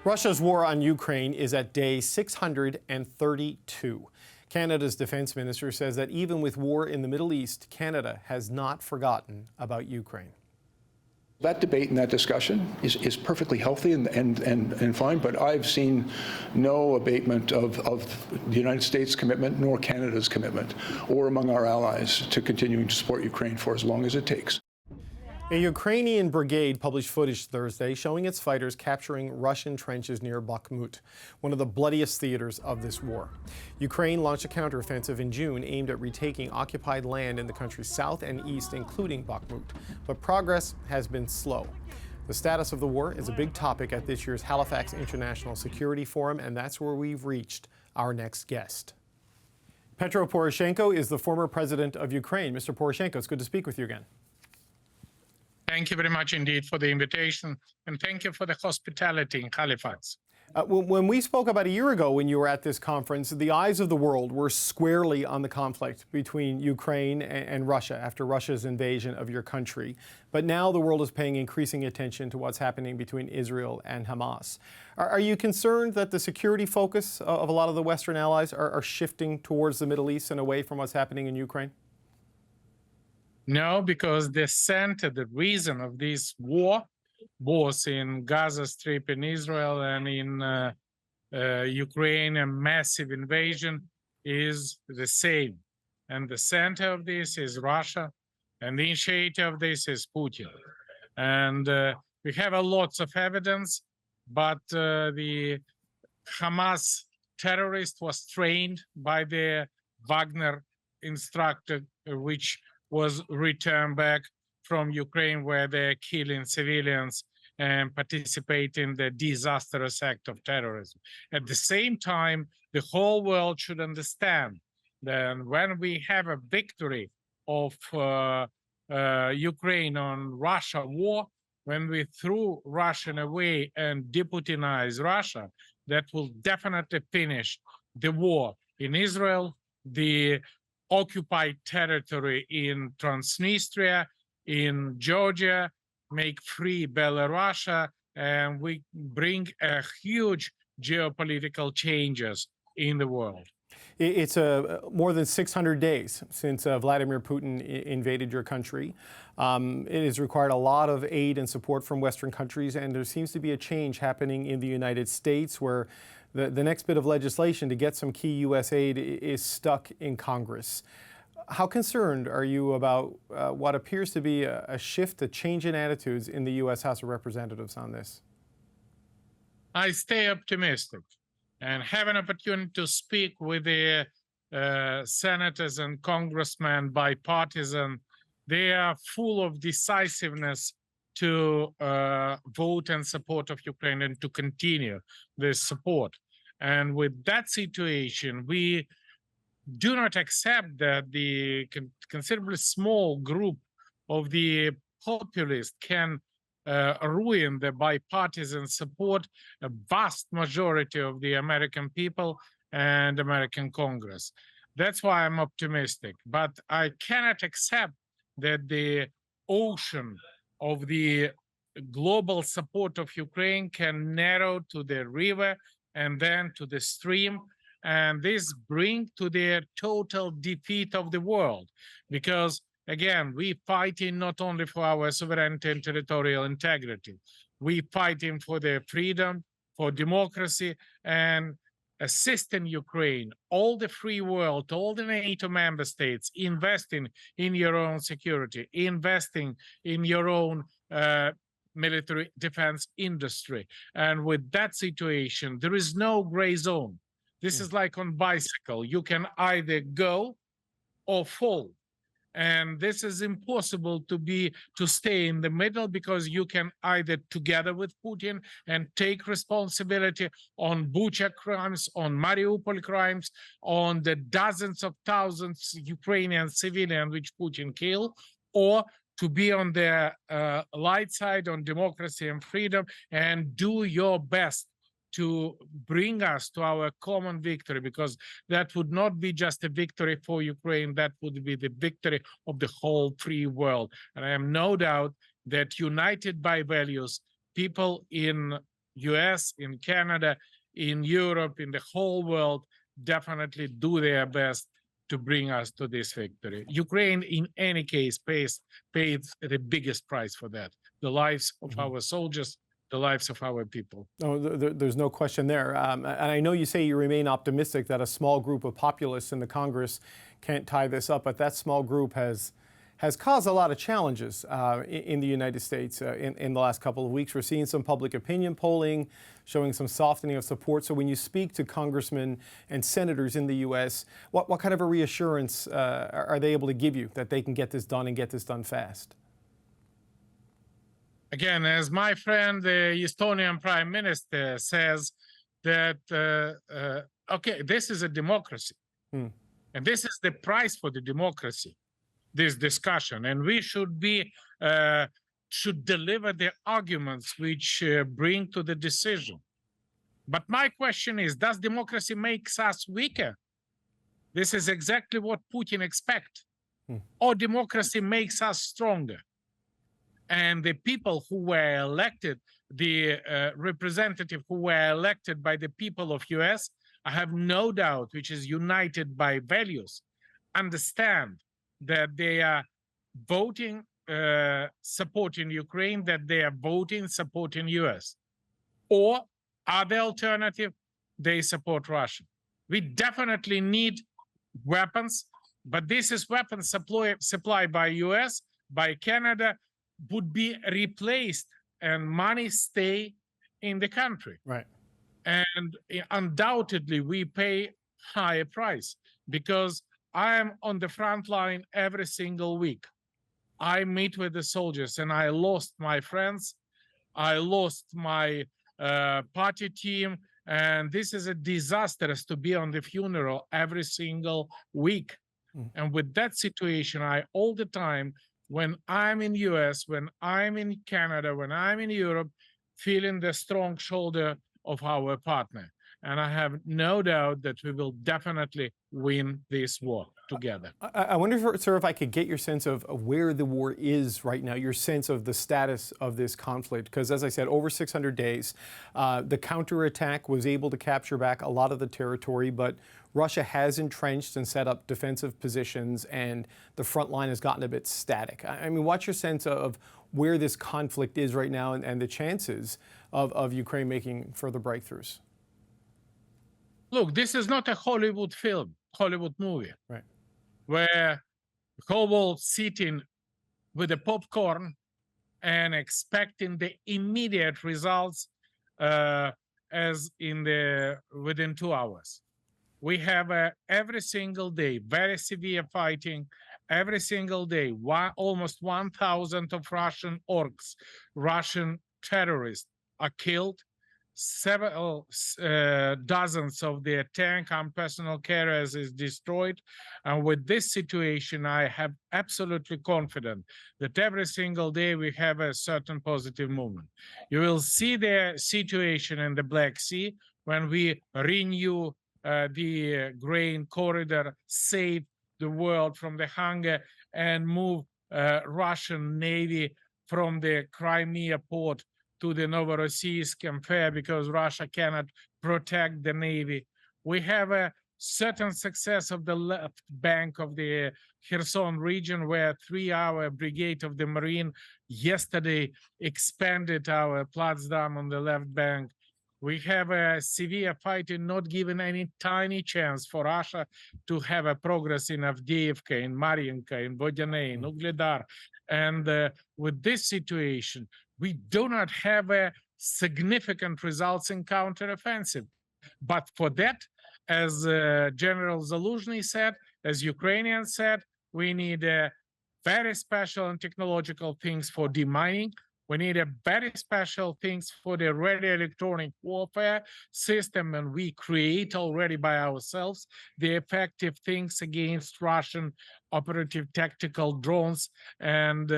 Russia's war on Ukraine is at day 632. Canada's defense minister says that even with war in the Middle East, Canada has not forgotten about Ukraine. That debate and that discussion is perfectly healthy and fine, but I've seen no abatement of the United States' commitment nor Canada's commitment or among our allies to continuing to support Ukraine for as long as it takes. A Ukrainian brigade published footage Thursday showing its fighters capturing Russian trenches near Bakhmut, one of the bloodiest theaters of this war. Ukraine launched a counteroffensive in June aimed at retaking occupied land in the country's south and east, including Bakhmut. But progress has been slow. The status of the war is a big topic at this year's Halifax International Security Forum, and that's where we've reached our next guest. Petro Poroshenko is the former president of Ukraine. Mr. Poroshenko, it's good to speak with you again. Thank you very much indeed for the invitation, and thank you for the hospitality in Halifax. When we spoke about a year ago when you were at this conference, the eyes of the world were squarely on the conflict between Ukraine and Russia after Russia's invasion of your country. But now the world is paying increasing attention to what's happening between Israel and Hamas. Are you concerned that the security focus of a lot of the Western allies are shifting towards the Middle East and away from what's happening in Ukraine? No, because the center, the reason of this war, both in Gaza Strip in Israel and in Ukraine, a massive invasion, is the same. And the center of this is Russia, and the initiator of this is Putin. And we have lots of evidence, but the Hamas terrorist was trained by the Wagner instructor, which was returned back from Ukraine, where they're killing civilians and participate in the disastrous act of terrorism. At the same time, the whole world should understand that when we have a victory of Ukraine on Russia war, when we threw Russia away and deputinize Russia, that will definitely finish the war in Israel, the occupied territory in Transnistria, in Georgia, make free Belarus, and we bring a huge geopolitical changes in the world. It's more than 600 days since Vladimir Putin invaded your country. It has required a lot of aid and support from Western countries, and there seems to be a change happening in the United States where the next bit of legislation to get some key U.S. aid is stuck in Congress. How concerned are you about what appears to be a shift, a change in attitudes in the U.S. House of Representatives on this? I stay optimistic and have an opportunity to speak with the senators and congressmen, bipartisan. They are full of decisiveness to vote in support of Ukraine and to continue this support. And with that situation, we do not accept that the considerably small group of the populists can ruin the bipartisan support, a vast majority of the American people and American Congress. That's why I'm optimistic. But I cannot accept that the ocean of the global support of Ukraine can narrow to the river and then to the stream, and this bring to the total defeat of the world. Because again, we fighting not only for our sovereignty and territorial integrity, we fighting for their freedom, for democracy, and assisting Ukraine, all the free world, all the NATO member states, investing in your own security, investing in your own military defense industry. And with that situation, there is no gray zone. This is like on bicycle. You can either go or fall. And this is impossible to stay in the middle, because you can either together with Putin and take responsibility on Bucha crimes, on Mariupol crimes, on the dozens of thousands Ukrainian civilians which Putin killed, or to be on the light side on democracy and freedom and do your best to bring us to our common victory, because that would not be just a victory for Ukraine, that would be the victory of the whole free world. And I have no doubt that united by values, people in US, in Canada, in Europe, in the whole world, definitely do their best to bring us to this victory. Ukraine, in any case, paid the biggest price for that. The lives of our soldiers, the lives of our people. No, there's no question there. And I know you say you remain optimistic that a small group of populists in the Congress can't tie this up, but that small group has caused a lot of challenges in the United States in the last couple of weeks. We're seeing some public opinion polling showing some softening of support. So when you speak to congressmen and senators in the U.S., what kind of a reassurance are they able to give you that they can get this done and get this done fast? Again, as my friend, the Estonian Prime Minister, says that, okay, this is a democracy. And this is the price for the democracy, this discussion. And we should deliver the arguments which bring to the decision. But my question is, does democracy make us weaker? This is exactly what Putin expects. Or democracy makes us stronger. And the people who were elected, the representative who were elected by the people of US, I have no doubt, which is united by values, understand that they are voting supporting Ukraine, that they are voting supporting US. Or other alternative, they support Russia. We definitely need weapons, but this is weapons supplied by US, by Canada, would be replaced and money stay in the country. Right. And undoubtedly we pay higher price, because I am on the front line every single week. I meet with the soldiers, and I lost my friends. I lost my party team, and this is a disaster to be on the funeral every single week. And with that situation, I all the time, when I'm in US, when I'm in Canada, when I'm in Europe, feeling the strong shoulder of our partner. And I have no doubt that we will definitely win this war together. I wonder, sir, if I could get your sense of where the war is right now, your sense of the status of this conflict. Because as I said, over 600 days, the counterattack was able to capture back a lot of the territory, but Russia has entrenched and set up defensive positions, and the front line has gotten a bit static. I mean, what's your sense of where this conflict is right now and the chances of Ukraine making further breakthroughs? Look, this is not a Hollywood film, Hollywood movie, right, where the whole world sitting with a popcorn and expecting the immediate results as within 2 hours. We have every single day very severe fighting. Every single day, almost 1,000 of Russian orcs, Russian terrorists are killed. Several dozens of their tank and personal carriers is destroyed. And with this situation, I have absolutely confident that every single day we have a certain positive movement. You will see the situation in the Black Sea when we renew the grain corridor, save the world from the hunger, and move Russian Navy from the Crimea port to the Novorossiysk and Fair, because Russia cannot protect the Navy. We have a certain success of the left bank of the Kherson region, where 3-hour brigade of the Marine yesterday expanded our Platzdam on the left bank. We have a severe fighting, not given any tiny chance for Russia to have a progress in Avdiivka, in Mariinka, in Vodyanay, in Ugledar. And with this situation, we do not have significant results in counteroffensive. But for that, as General Zaluzhny said, as Ukrainians said, we need very special and technological things for demining. We need a very special things for the radio electronic warfare system, and we create already by ourselves the effective things against Russian operative tactical drones and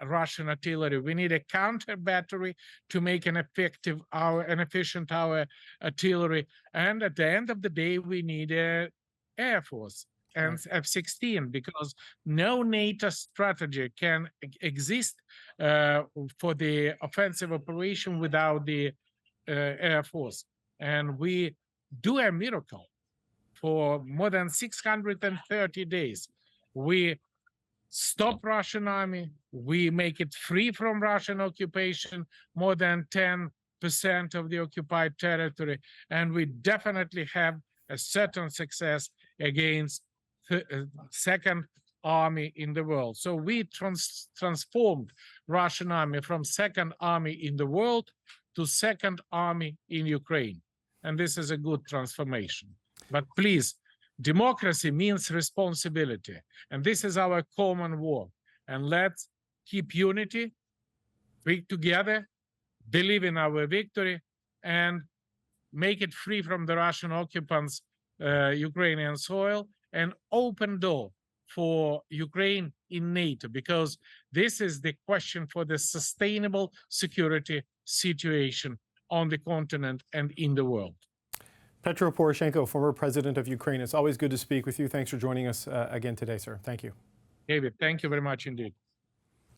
Russian artillery. We need a counter battery to make an efficient our artillery, and at the end of the day, we need a air force and F-16, because no NATO strategy can exist for the offensive operation without the Air Force. And we do a miracle. For more than 630 days, we stop Russian army. We make it free from Russian occupation, more than 10% of the occupied territory. And we definitely have a certain success against the second army in the world. So we transformed Russian army from second army in the world to second army in Ukraine. And this is a good transformation. But please, democracy means responsibility. And this is our common war. And let's keep unity, be together, believe in our victory, and make it free from the Russian occupants' Ukrainian soil, and open door for Ukraine in NATO, because this is the question for the sustainable security situation on the continent and in the world. Petro Poroshenko, former president of Ukraine. It's always good to speak with you. Thanks for joining us again today, sir. Thank you. David, thank you very much indeed.